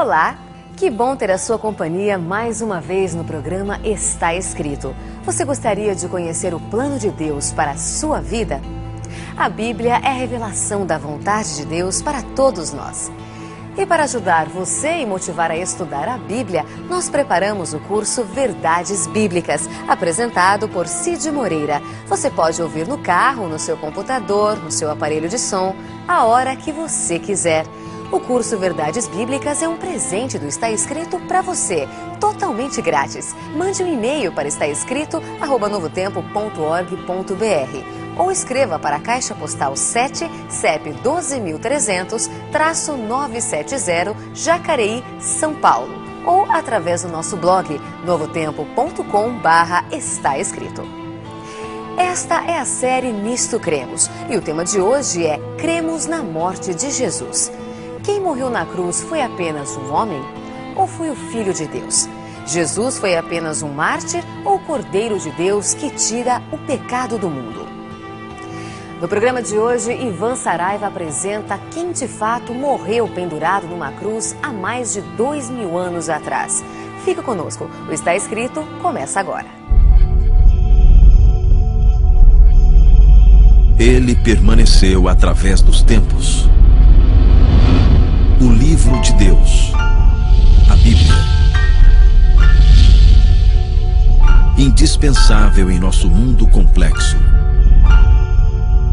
Olá, que bom ter a sua companhia mais uma vez no programa Está Escrito. Você gostaria de conhecer o plano de Deus para a sua vida? A Bíblia é a revelação da vontade de Deus para todos nós. E para ajudar você e motivar a estudar a Bíblia, nós preparamos o curso Verdades Bíblicas, apresentado por Cid Moreira. Você pode ouvir no carro, no seu computador, no seu aparelho de som, a hora que você quiser. O curso Verdades Bíblicas é um presente do Está Escrito para você, totalmente grátis. Mande um e-mail para estaescrito@novotempo.org.br ou escreva para a Caixa Postal 7, CEP 12.300-970, Jacareí, São Paulo. Ou através do nosso blog, novotempo.com/Está Escrito. Esta é a série Nisto Cremos e o tema de hoje é Cremos na morte de Jesus. Quem morreu na cruz foi apenas um homem ou foi o Filho de Deus? Jesus foi apenas um mártir ou o Cordeiro de Deus que tira o pecado do mundo? No programa de hoje, Ivan Saraiva apresenta quem de fato morreu pendurado numa cruz há mais de 2000 anos atrás. Fica conosco, o Está Escrito começa agora. Ele permaneceu através dos tempos. O livro de Deus, a Bíblia. Indispensável em nosso mundo complexo,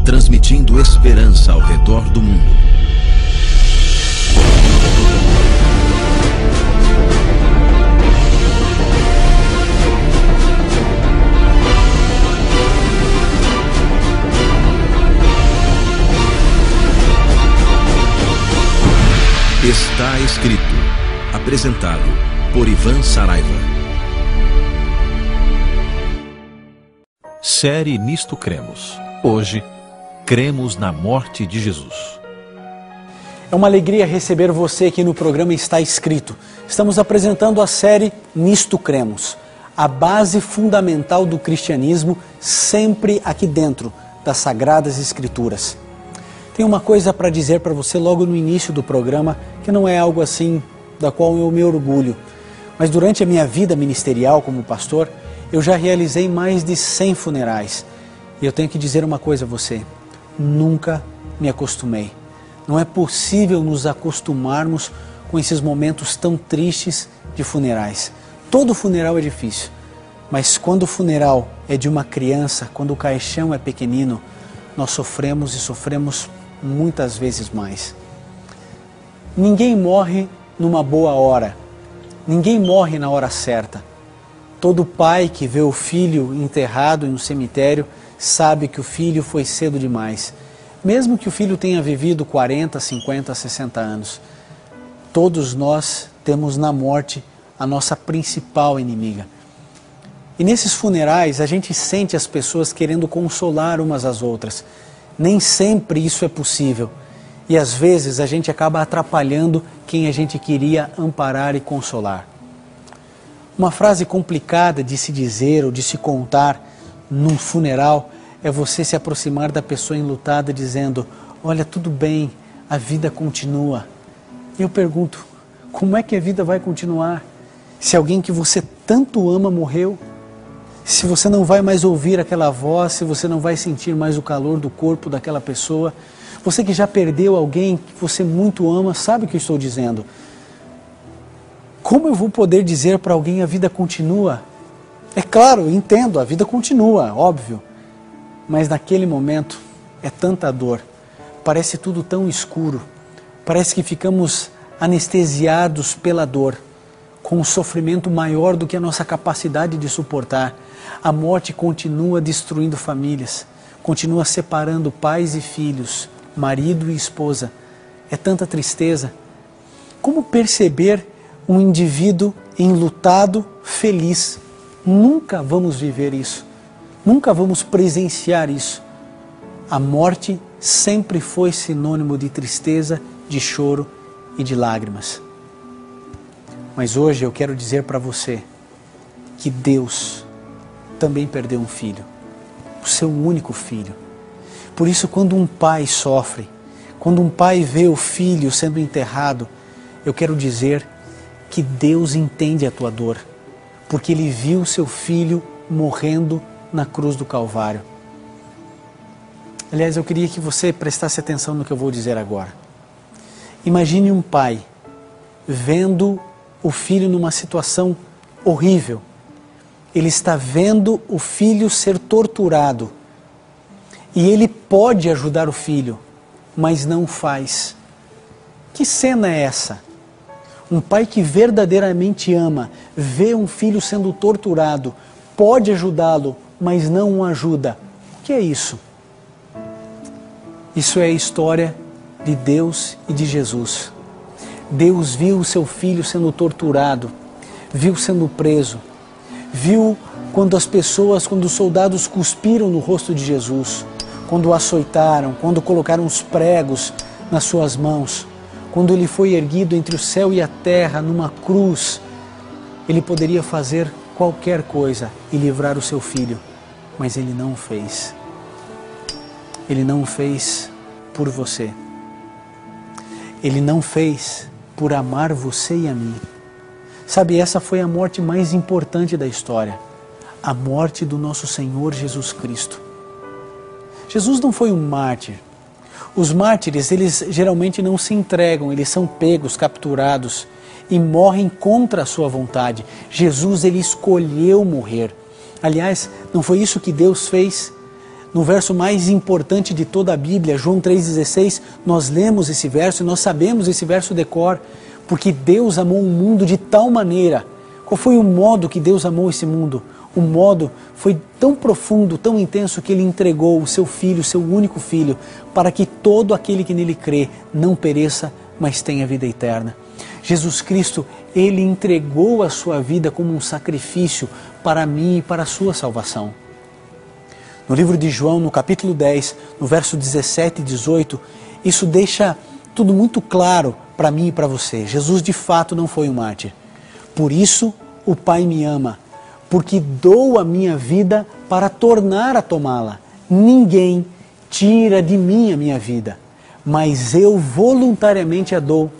transmitindo esperança ao redor do mundo. Está Escrito, apresentado por Ivan Saraiva. Série Nisto Cremos. Hoje, cremos na morte de Jesus. É uma alegria receber você aqui no programa Está Escrito. Estamos apresentando a série Nisto Cremos, a base fundamental do cristianismo, sempre aqui dentro das Sagradas Escrituras. Tem uma coisa para dizer para você logo no início do programa, que não é algo assim da qual eu me orgulho. Mas durante a minha vida ministerial como pastor, eu já realizei mais de 100 funerais. E eu tenho que dizer uma coisa a você, nunca me acostumei. Não é possível nos acostumarmos com esses momentos tão tristes de funerais. Todo funeral é difícil, mas quando o funeral é de uma criança, quando o caixão é pequenino, nós sofremos e sofremos muitas vezes mais. Ninguém morre numa boa hora, ninguém morre na hora certa. Todo pai que vê o filho enterrado em um cemitério sabe que o filho foi cedo demais. Mesmo que o filho tenha vivido 40, 50, 60 anos. Todos nós temos na morte a nossa principal inimiga. E nesses funerais a gente sente as pessoas querendo consolar umas às outras. Nem sempre isso é possível. E às vezes a gente acaba atrapalhando quem a gente queria amparar e consolar. Uma frase complicada de se dizer ou de se contar num funeral é você se aproximar da pessoa enlutada dizendo: olha, tudo bem, a vida continua. E eu pergunto, como é que a vida vai continuar se alguém que você tanto ama morreu? Se você não vai mais ouvir aquela voz, se você não vai sentir mais o calor do corpo daquela pessoa, você que já perdeu alguém que você muito ama, sabe o que eu estou dizendo? Como eu vou poder dizer para alguém a vida continua? É claro, eu entendo, a vida continua, óbvio. Mas naquele momento é tanta dor, parece tudo tão escuro, parece que ficamos anestesiados pela dor, com um sofrimento maior do que a nossa capacidade de suportar. A morte continua destruindo famílias, continua separando pais e filhos, marido e esposa. É tanta tristeza. Como perceber um indivíduo enlutado, feliz? Nunca vamos viver isso. Nunca vamos presenciar isso. A morte sempre foi sinônimo de tristeza, de choro e de lágrimas. Mas hoje eu quero dizer para você que Deus também perdeu um filho, o seu único filho. Por isso, quando um pai sofre, quando um pai vê o filho sendo enterrado, eu quero dizer que Deus entende a tua dor, porque Ele viu seu filho morrendo na cruz do Calvário. Aliás, eu queria que você prestasse atenção no que eu vou dizer agora. Imagine um pai vendo o filho numa situação horrível. Ele está vendo o filho ser torturado. E ele pode ajudar o filho, mas não faz. Que cena é essa? Um pai que verdadeiramente ama, vê um filho sendo torturado, pode ajudá-lo, mas não o ajuda. O que é isso? Isso é a história de Deus e de Jesus. Deus viu o seu filho sendo torturado, viu sendo preso, viu quando os soldados cuspiram no rosto de Jesus, quando o açoitaram, quando colocaram os pregos nas suas mãos, quando ele foi erguido entre o céu e a terra numa cruz. Ele poderia fazer qualquer coisa e livrar o seu filho, mas ele não fez. Ele não fez por você. Ele não fez por amar você e a mim. Sabe, essa foi a morte mais importante da história. A morte do nosso Senhor Jesus Cristo. Jesus não foi um mártir. Os mártires, eles geralmente não se entregam, eles são pegos, capturados e morrem contra a sua vontade. Jesus, ele escolheu morrer. Aliás, não foi isso que Deus fez? No verso mais importante de toda a Bíblia, João 3,16, nós lemos esse verso e nós sabemos esse verso de cor, porque Deus amou o mundo de tal maneira. Qual foi o modo que Deus amou esse mundo? O modo foi tão profundo, tão intenso, que Ele entregou o seu Filho, o seu único Filho, para que todo aquele que nele crê não pereça, mas tenha vida eterna. Jesus Cristo, Ele entregou a sua vida como um sacrifício para mim e para a sua salvação. No livro de João, no capítulo 10, no verso 17 e 18, isso deixa tudo muito claro para mim e para você. Jesus de fato não foi um mártir. Por isso o Pai me ama, porque dou a minha vida para tornar a tomá-la. Ninguém tira de mim a minha vida, mas eu voluntariamente a dou.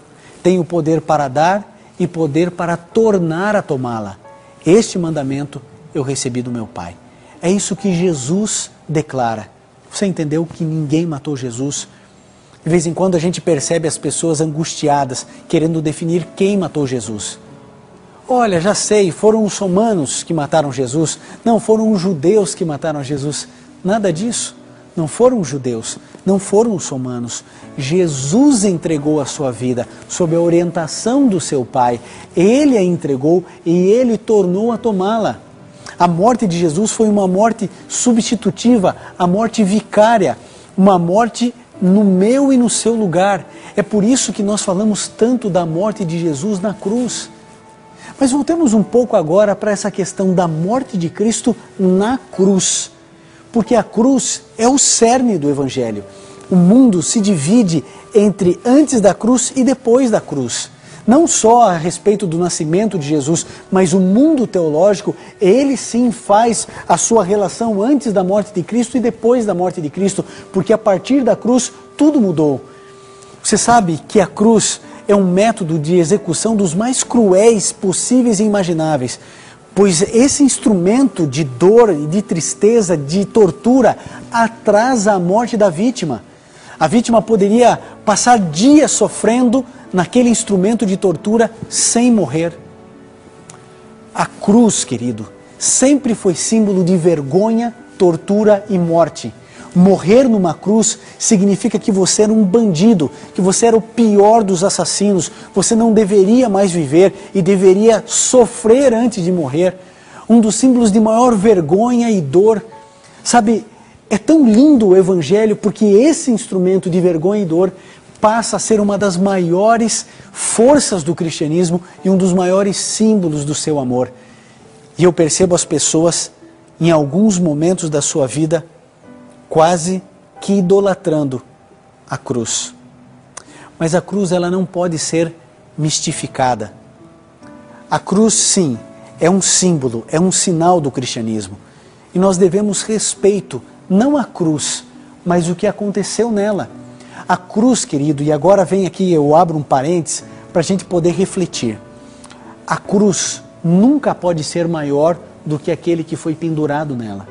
Tenho poder para dar e poder para tornar a tomá-la. Este mandamento eu recebi do meu Pai. É isso que Jesus declara. Você entendeu que ninguém matou Jesus? De vez em quando a gente percebe as pessoas angustiadas, querendo definir quem matou Jesus. Olha, já sei, foram os romanos que mataram Jesus. Não, foram os judeus que mataram Jesus. Nada disso. Não foram os judeus, não foram os romanos. Jesus entregou a sua vida sob a orientação do seu Pai. Ele a entregou e Ele tornou a tomá-la. A morte de Jesus foi uma morte substitutiva, a morte vicária, uma morte no meu e no seu lugar. É por isso que nós falamos tanto da morte de Jesus na cruz. Mas voltemos um pouco agora para essa questão da morte de Cristo na cruz. Porque a cruz é o cerne do Evangelho. O mundo se divide entre antes da cruz e depois da cruz. Não só a respeito do nascimento de Jesus, mas o mundo teológico, ele sim faz a sua relação antes da morte de Cristo e depois da morte de Cristo, porque a partir da cruz tudo mudou. Você sabe que a cruz é um método de execução dos mais cruéis possíveis e imagináveis, pois esse instrumento de dor e de tristeza, de tortura, atrasa a morte da vítima. A vítima poderia passar dias sofrendo naquele instrumento de tortura sem morrer. A cruz, querido, sempre foi símbolo de vergonha, tortura e morte. Morrer numa cruz significa que você era um bandido, que você era o pior dos assassinos, você não deveria mais viver e deveria sofrer antes de morrer. Um dos símbolos de maior vergonha e dor. Sabe, é tão lindo o Evangelho porque esse instrumento de vergonha e dor passa a ser uma das maiores forças do cristianismo e um dos maiores símbolos do seu amor. E eu percebo as pessoas, em alguns momentos da sua vida, quase que idolatrando a cruz. Mas a cruz, ela não pode ser mistificada. A cruz, sim, é um símbolo, é um sinal do cristianismo. E nós devemos respeito, não à cruz, mas o que aconteceu nela. A cruz, querido, e agora vem aqui, eu abro um parênteses para a gente poder refletir. a cruz nunca pode ser maior do que aquele que foi pendurado nela.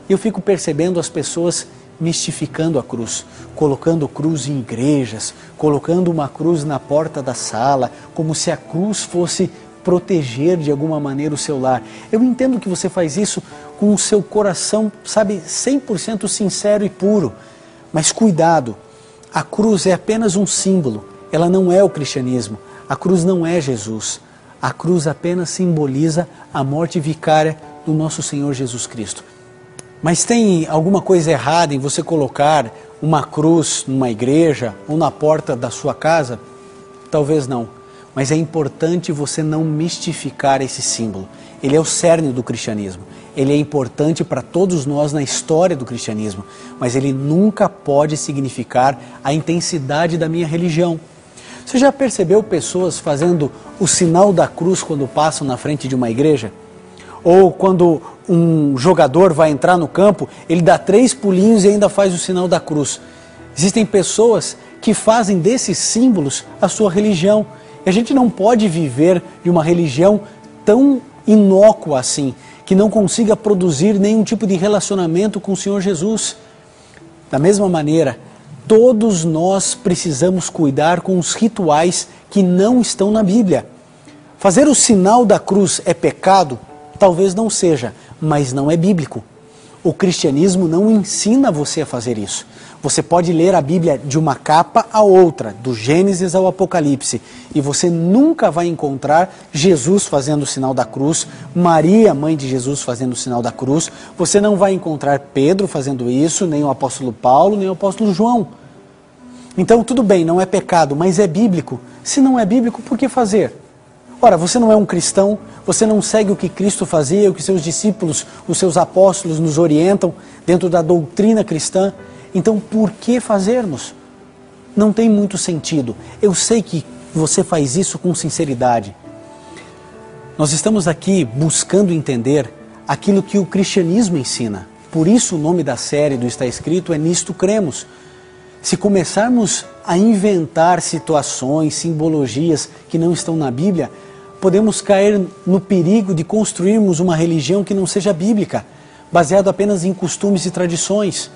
Eu fico percebendo as pessoas mistificando a cruz, colocando cruz em igrejas, colocando uma cruz na porta da sala, como se a cruz fosse proteger de alguma maneira o seu lar. Eu entendo que você faz isso com o seu coração, sabe, 100% sincero e puro, mas cuidado, a cruz é apenas um símbolo, ela não é o cristianismo, a cruz não é Jesus, a cruz apenas simboliza a morte vicária do nosso Senhor Jesus Cristo. Mas tem alguma coisa errada em você colocar uma cruz numa igreja ou na porta da sua casa? Talvez não, mas é importante você não mistificar esse símbolo. Ele é o cerne do cristianismo, ele é importante para todos nós na história do cristianismo, mas ele nunca pode significar a intensidade da minha religião. Você já percebeu pessoas fazendo o sinal da cruz quando passam na frente de uma igreja? Ou quando um jogador vai entrar no campo, ele dá 3 pulinhos e ainda faz o sinal da cruz. Existem pessoas que fazem desses símbolos a sua religião. E a gente não pode viver de uma religião tão inócua assim, que não consiga produzir nenhum tipo de relacionamento com o Senhor Jesus. Da mesma maneira, todos nós precisamos cuidar com os rituais que não estão na Bíblia. Fazer o sinal da cruz é pecado? Talvez não seja, mas não é bíblico. O cristianismo não ensina você a fazer isso. Você pode ler a Bíblia de uma capa a outra, do Gênesis ao Apocalipse, e você nunca vai encontrar Jesus fazendo o sinal da cruz, Maria, mãe de Jesus, fazendo o sinal da cruz. Você não vai encontrar Pedro fazendo isso, nem o apóstolo Paulo, nem o apóstolo João. Então tudo bem, não é pecado, mas é bíblico. Se não é bíblico, por que fazer? Ora, você não é um cristão, você não segue o que Cristo fazia, o que seus discípulos, os seus apóstolos nos orientam dentro da doutrina cristã. Então, por que fazermos? Não tem muito sentido. Eu sei que você faz isso com sinceridade. Nós estamos aqui buscando entender aquilo que o cristianismo ensina. Por isso o nome da série do Está Escrito é Nisto Cremos. Se começarmos a inventar situações, simbologias que não estão na Bíblia, podemos cair no perigo de construirmos uma religião que não seja bíblica, baseada apenas em costumes e tradições.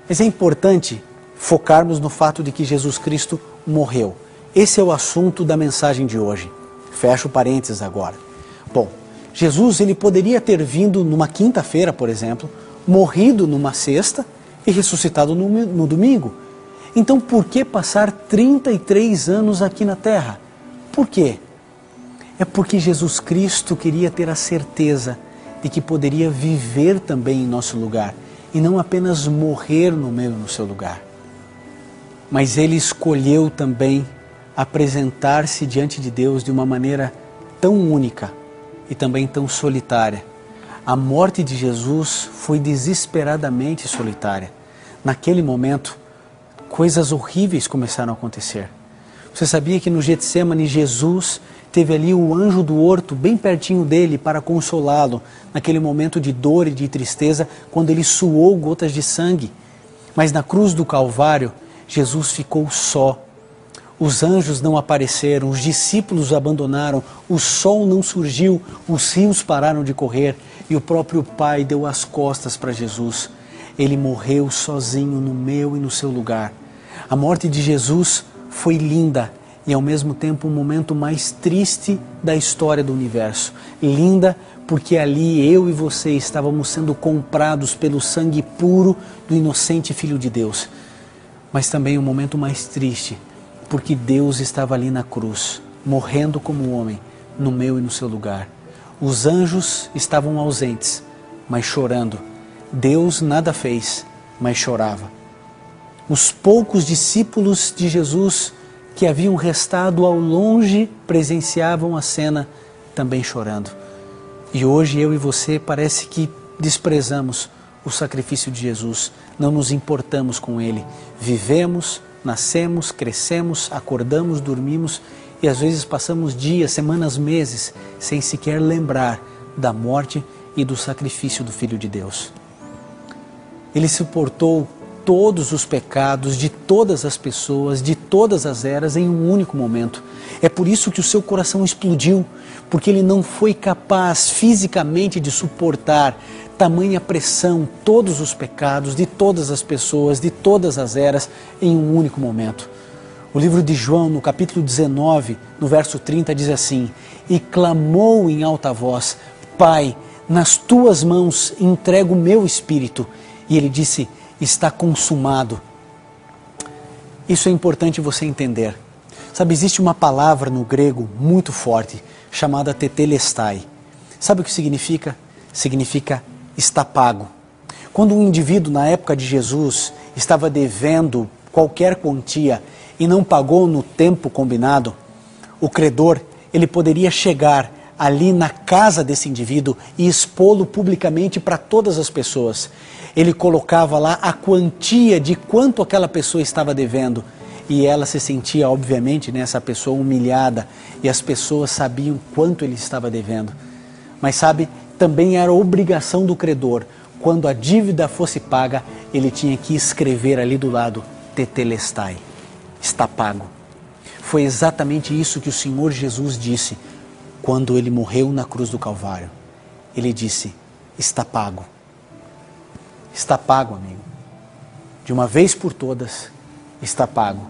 Mas é importante focarmos no fato de que Jesus Cristo morreu. Esse é o assunto da mensagem de hoje. Fecho parênteses agora. Bom, Jesus ele poderia ter vindo numa quinta-feira, por exemplo, morrido numa sexta e ressuscitado no domingo. Então por que passar 33 anos aqui na terra? Por quê? É porque Jesus Cristo queria ter a certeza de que poderia viver também em nosso lugar e não apenas morrer no meu e no seu lugar. Mas ele escolheu também apresentar-se diante de Deus de uma maneira tão única e também tão solitária. A morte de Jesus foi desesperadamente solitária. Naquele momento, coisas horríveis começaram a acontecer. Você sabia que no Getsêmani Jesus teve ali o anjo do horto bem pertinho dele para consolá-lo naquele momento de dor e de tristeza, quando ele suou gotas de sangue. Mas na cruz do Calvário, Jesus ficou só. Os anjos não apareceram, os discípulos o abandonaram, o sol não surgiu, os rios pararam de correr e o próprio Pai deu as costas para Jesus. Ele morreu sozinho no meu e no seu lugar. A morte de Jesus foi linda e ao mesmo tempo o momento mais triste da história do universo. Linda porque ali eu e você estávamos sendo comprados pelo sangue puro do inocente Filho de Deus. Mas também o momento mais triste porque Deus estava ali na cruz, morrendo como homem, no meu e no seu lugar. Os anjos estavam ausentes, mas chorando. Deus nada fez, mas chorava. Os poucos discípulos de Jesus que haviam restado ao longe presenciavam a cena também chorando. E hoje eu e você parece que desprezamos o sacrifício de Jesus, não nos importamos com ele. Vivemos, nascemos, crescemos, acordamos, dormimos e às vezes passamos dias, semanas, meses sem sequer lembrar da morte e do sacrifício do Filho de Deus. Ele suportou todos os pecados de todas as pessoas, de todas as eras em um único momento. É por isso que o seu coração explodiu, porque ele não foi capaz fisicamente de suportar tamanha pressão, todos os pecados de todas as pessoas, de todas as eras, em um único momento. O livro de João, no capítulo 19, no verso 30, diz assim: e clamou em alta voz: Pai, nas tuas mãos entrego o meu espírito. E ele disse: está consumado. Isso é importante você entender. Sabe, existe uma palavra no grego muito forte, chamada tetelestai. Sabe o que significa? Significa está pago. Quando um indivíduo, na época de Jesus, estava devendo qualquer quantia e não pagou no tempo combinado, o credor, ele poderia chegar ali na casa desse indivíduo e expô-lo publicamente para todas as pessoas. Ele colocava lá a quantia de quanto aquela pessoa estava devendo e ela se sentia, obviamente, essa pessoa humilhada, e as pessoas sabiam quanto ele estava devendo. Mas sabe, também era obrigação do credor, quando a dívida fosse paga, ele tinha que escrever ali do lado: tetelestai, está pago. Foi exatamente isso que o Senhor Jesus disse quando ele morreu na cruz do Calvário. Ele disse: está pago. Está pago, amigo. De uma vez por todas, está pago.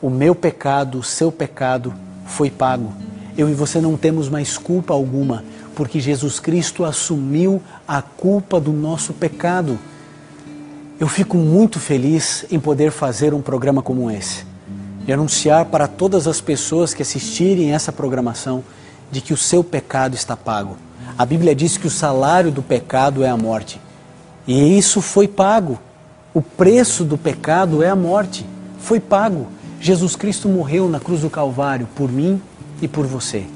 O meu pecado, o seu pecado foi pago. Eu e você não temos mais culpa alguma, porque Jesus Cristo assumiu a culpa do nosso pecado. Eu fico muito feliz em poder fazer um programa como esse e anunciar para todas as pessoas que assistirem essa programação de que o seu pecado está pago. A Bíblia diz que o salário do pecado é a morte. E isso foi pago. O preço do pecado é a morte. Foi pago. Jesus Cristo morreu na cruz do Calvário por mim e por você.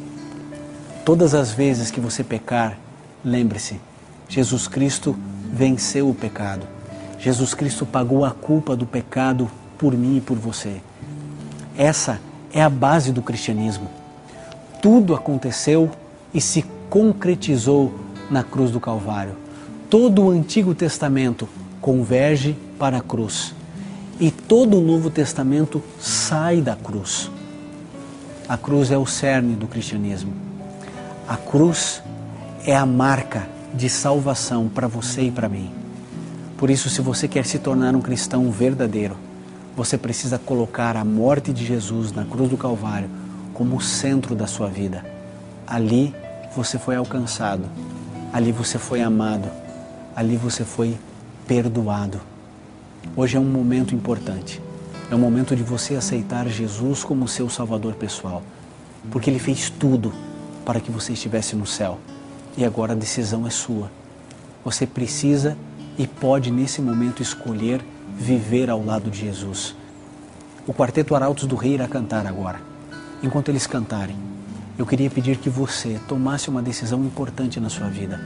Todas as vezes que você pecar, lembre-se, Jesus Cristo venceu o pecado. Jesus Cristo pagou a culpa do pecado por mim e por você. Essa é a base do cristianismo. Tudo aconteceu e se concretizou na cruz do Calvário. Todo o Antigo Testamento converge para a cruz. E todo o Novo Testamento sai da cruz. A cruz é o cerne do cristianismo. A cruz é a marca de salvação para você e para mim. Por isso, se você quer se tornar um cristão verdadeiro, você precisa colocar a morte de Jesus na cruz do Calvário como o centro da sua vida. Ali você foi alcançado, ali você foi amado, ali você foi perdoado. Hoje é um momento importante. É o momento de você aceitar Jesus como seu Salvador pessoal, porque Ele fez tudo para que você estivesse no céu. E agora a decisão é sua. Você precisa e pode nesse momento escolher viver ao lado de Jesus. O Quarteto Arautos do Rei irá cantar agora. Enquanto eles cantarem, eu queria pedir que você tomasse uma decisão importante na sua vida,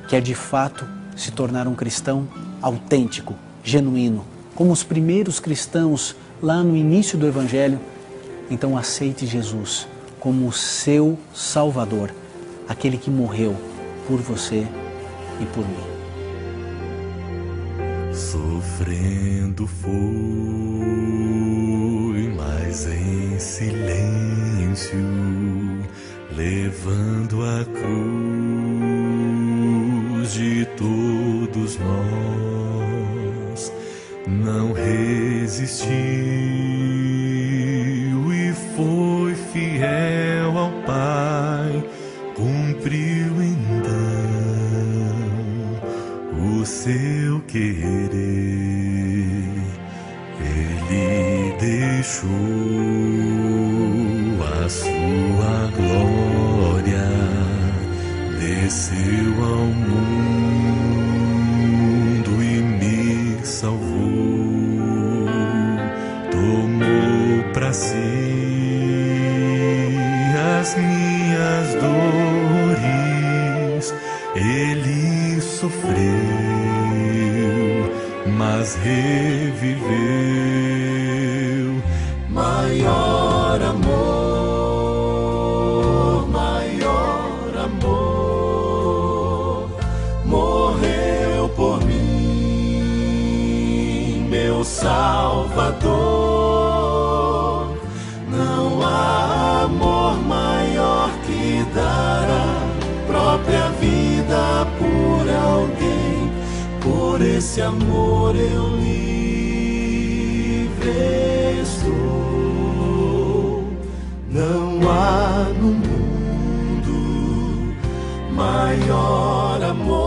que é de fato se tornar um cristão autêntico, genuíno, como os primeiros cristãos lá no início do Evangelho. Então aceite Jesus como o seu Salvador, aquele que morreu por você e por mim. Sofrendo fui, mas em silêncio, levando a cruz de todos nós, não resistiu e foi fiel ao Pai, cumpriu então o seu querer. Ele deixou a sua glória, desceu ao mundo e me salvou, tomou para si as minhas dores. Ele sofreu, mas reviveu. Maior amor, maior amor, morreu por mim, meu Salvador. Não há amor por esse amor eu livre estou. Não há no mundo maior amor.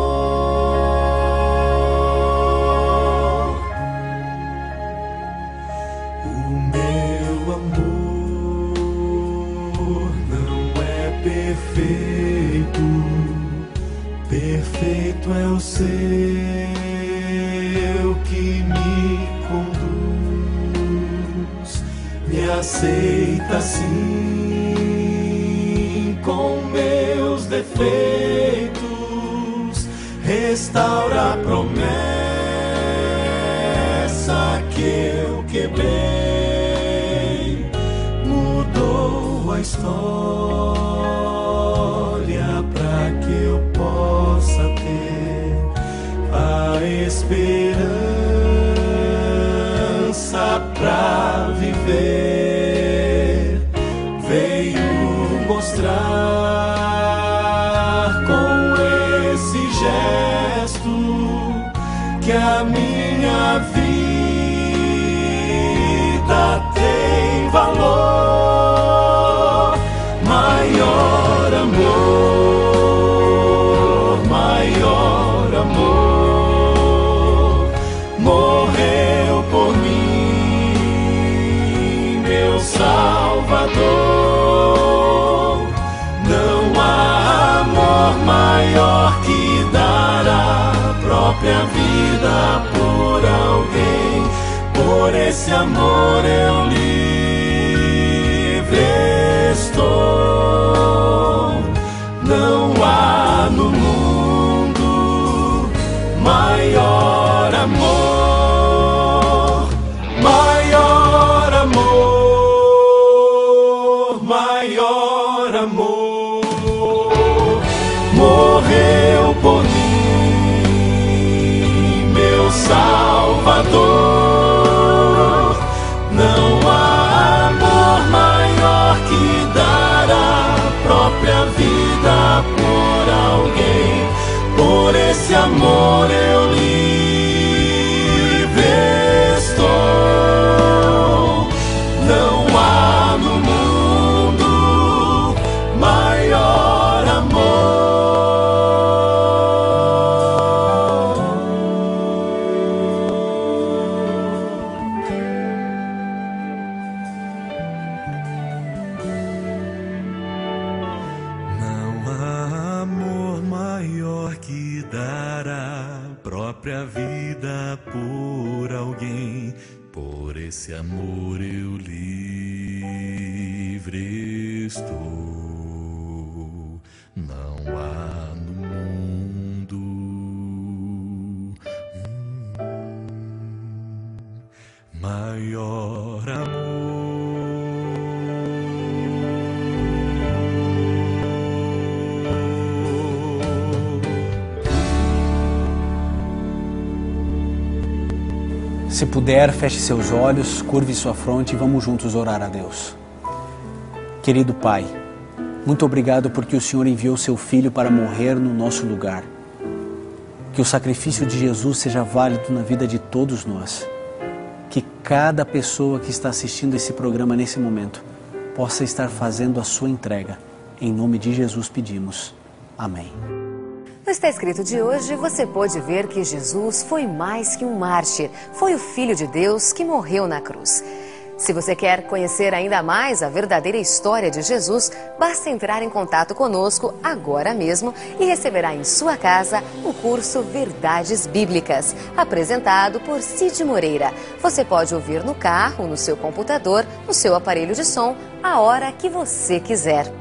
O meu amor não é perfeito, perfeito é o seu que me conduz, me aceita assim com meus defeitos, restaura a promessa que eu quebrei, mudou a história pra que eu possa ter a esperança pra viver. Veio mostrar com esse gesto que a minha vida tem valor. Maior amor, maior amor, morreu por mim, meu Salvador. Não há amor maior que dar a própria vida por alguém. Por esse amor eu livre estou. Não há no mundo maior amor, maior amor, maior amor. Morreu por mim, meu Salvador. Não há amor maior que dar a própria vida por alguém. Por esse amor eu livre estou. Não há no mundo maior amor. Não há amor maior que dar a própria vida por alguém. Por esse amor eu livre estou. Não há no mundo maior Se puder, feche seus olhos, curve sua fronte e vamos juntos orar a Deus. Querido Pai, muito obrigado porque o Senhor enviou seu Filho para morrer no nosso lugar. Que o sacrifício de Jesus seja válido na vida de todos nós. Que cada pessoa que está assistindo esse programa nesse momento possa estar fazendo a sua entrega. Em nome de Jesus pedimos. Amém. No Está Escrito de hoje, você pôde ver que Jesus foi mais que um mártir. Foi o Filho de Deus que morreu na cruz. Se você quer conhecer ainda mais a verdadeira história de Jesus, basta entrar em contato conosco agora mesmo e receberá em sua casa o curso Verdades Bíblicas, apresentado por Cid Moreira. Você pode ouvir no carro, no seu computador, no seu aparelho de som, a hora que você quiser.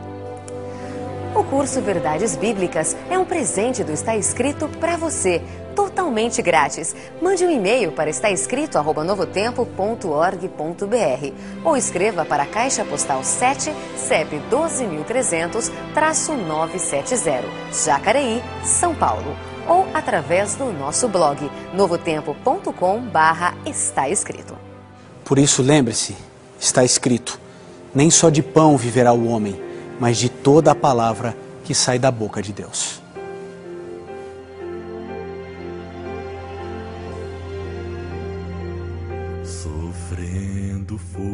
O curso Verdades Bíblicas é um presente do Está Escrito para você, totalmente grátis. Mande um e-mail para estaescrito@novotempo.org.br ou escreva para a Caixa Postal 7, CEP 12.300-970, Jacareí, São Paulo. Ou através do nosso blog, novotempo.com/estaescrito. Por isso, lembre-se, está escrito, nem só de pão viverá o homem, mas de toda a palavra que sai da boca de Deus. Sofrendo foi,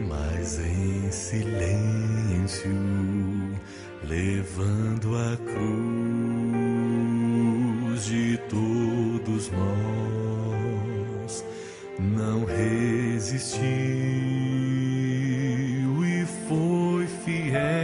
mas em silêncio, levando a cruz de todos nós, não resistiu e foi fiel